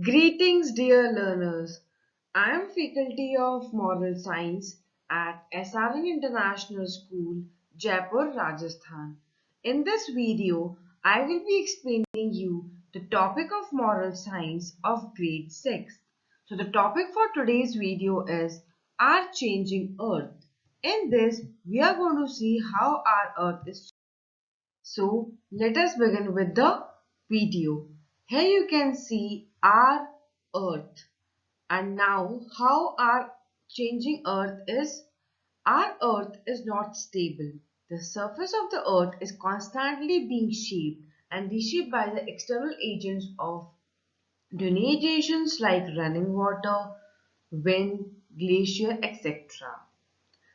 Greetings, dear learners. I am faculty of Moral Science at SRN International School, Jaipur, Rajasthan. In this video, I will be explaining you the topic of Moral Science of grade 6. So the topic for today's video is Our Changing Earth. In this, we are going to see how our Earth is. So let us begin with the video. Here you can see our Earth, and now how our changing Earth is. Our Earth is not stable. The surface of the Earth is constantly being shaped and reshaped by the external agents of degradations like running water, wind, glacier, etc.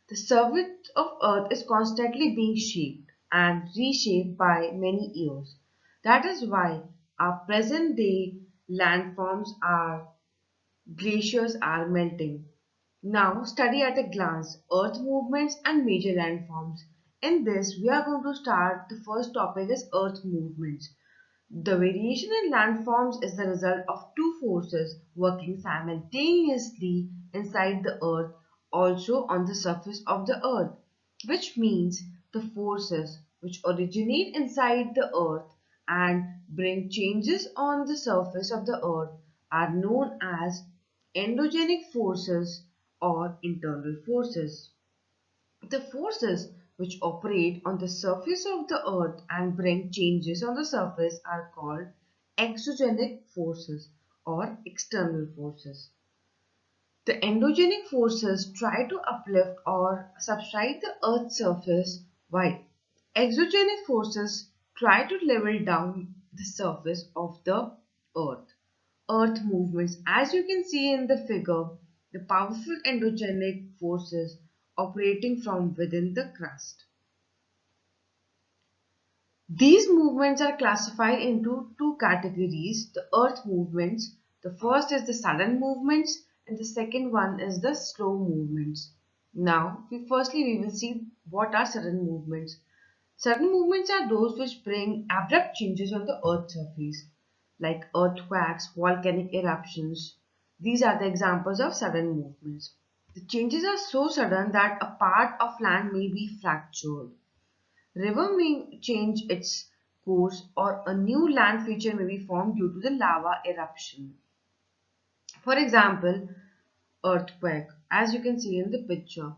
The surface of Earth is constantly being shaped and reshaped by many years. That is why our present day landforms are glaciers are melting. Now study at a glance Earth movements and major landforms. In this we are going to start the first topic is Earth movements. The variation in landforms is the result of two forces working simultaneously inside the earth, also on the surface of the earth, which means the forces which originate inside the earth and bring changes on the surface of the earth are known as endogenic forces or internal forces. The forces which operate on the surface of the earth and bring changes on the surface are called exogenic forces or external forces. The endogenic forces try to uplift or subside the earth's surface while exogenic forces try to level down the surface of the earth. Earth movements. As you can see in the figure, the powerful endogenic forces operating from within the crust. These movements are classified into two categories, the earth movements. The first is the sudden movements and the second one is the slow movements. Now, firstly we will see what are sudden movements. Sudden movements are those which bring abrupt changes on the earth's surface, like earthquakes, volcanic eruptions. These are the examples of sudden movements. The changes are so sudden that a part of land may be fractured. River may change its course or a new land feature may be formed due to the lava eruption. For example, earthquake, as you can see in the picture.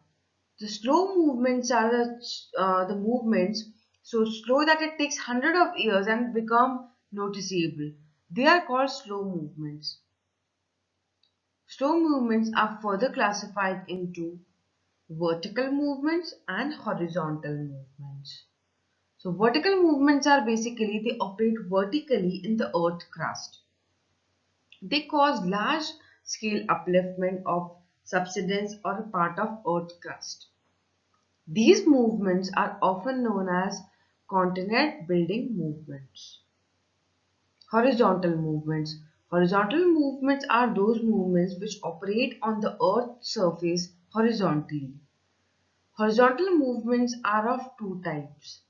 The slow movements are the movements so slow that it takes hundreds of years and become noticeable. They are called slow movements. Slow movements are further classified into vertical movements and horizontal movements. So vertical movements are basically they operate vertically in the earth crust. They cause large scale upliftment of subsidence or a part of earth crust. These movements are often known as continent building movements. Horizontal movements. Horizontal movements are those movements which operate on the earth's surface horizontally. Horizontal movements are of two types.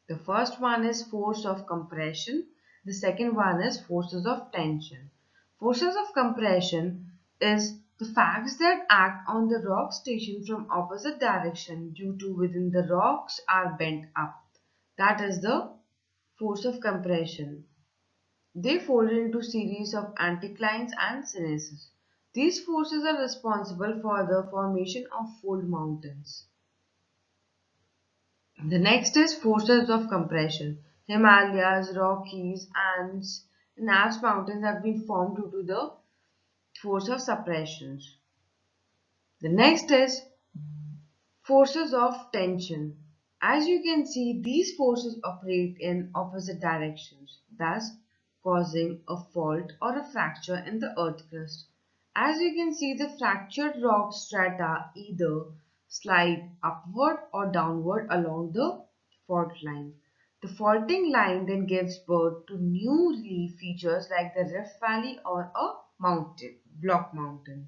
The first one is force of compression. The second one is forces of tension. Forces of compression is the facts that act on the rock station from opposite direction due to within the rocks are bent up. That is the force of compression. They fold into series of anticlines and synesis. These forces are responsible for the formation of fold mountains. The next is forces of compression. Himalayas, Rockies, Andes, and Alps mountains have been formed due to the force of suppressions. The next is forces of tension. As you can see, these forces operate in opposite directions, thus causing a fault or a fracture in the earth crust. As you can see, the fractured rock strata either slide upward or downward along the fault line. The faulting line then gives birth to new relief features like the Rift Valley or a mountain, block mountain.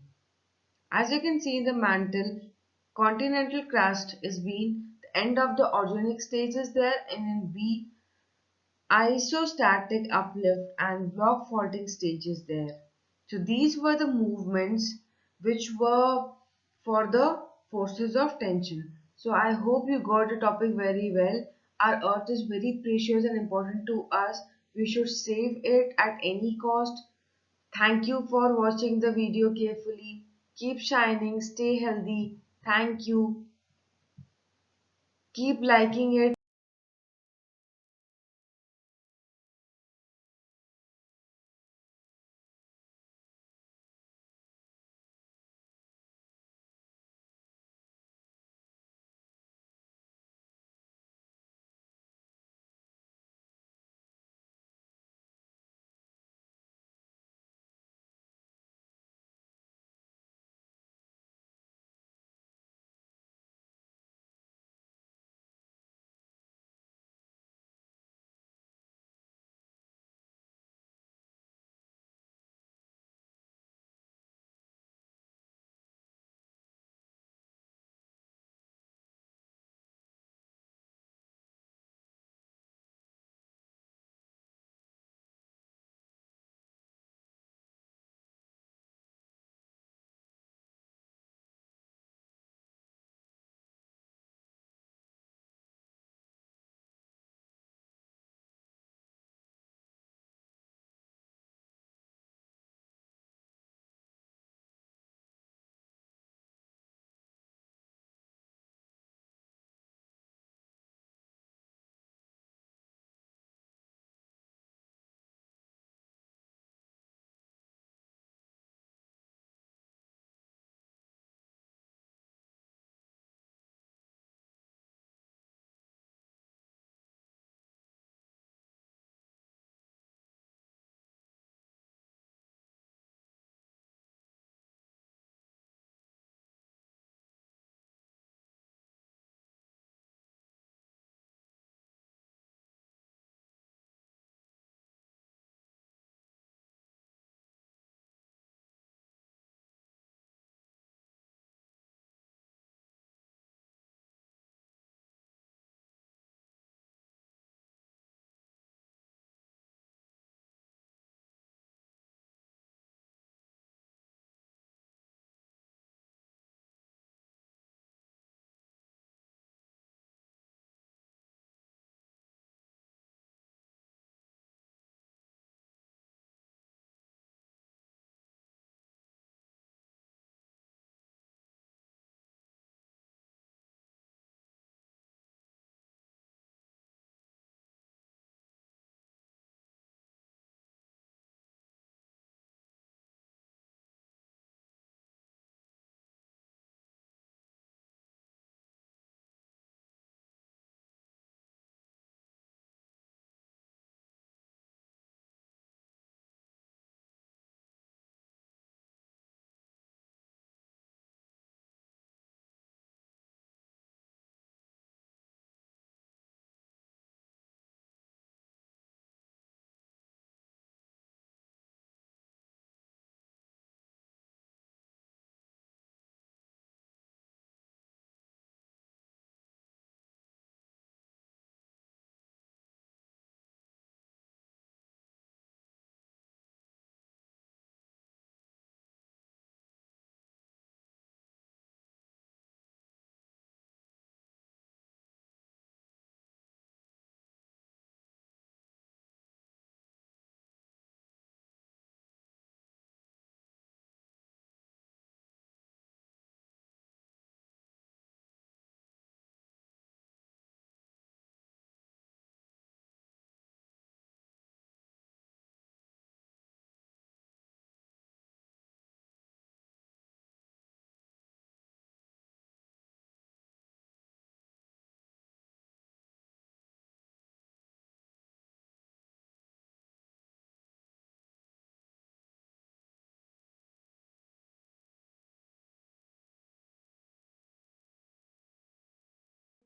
As you can see in the mantle, continental crust is being the end of the organic stage is there, and in B isostatic uplift and block faulting stages there. So these were the movements which were for the forces of tension. So I hope you got the topic very well. Our earth is very precious and important to us. We should save it at any cost. Thank you for watching the video carefully. Keep shining, stay healthy. Thank you. Keep liking it.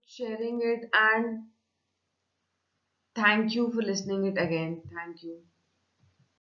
Sharing it, and thank you for listening it again. Thank you.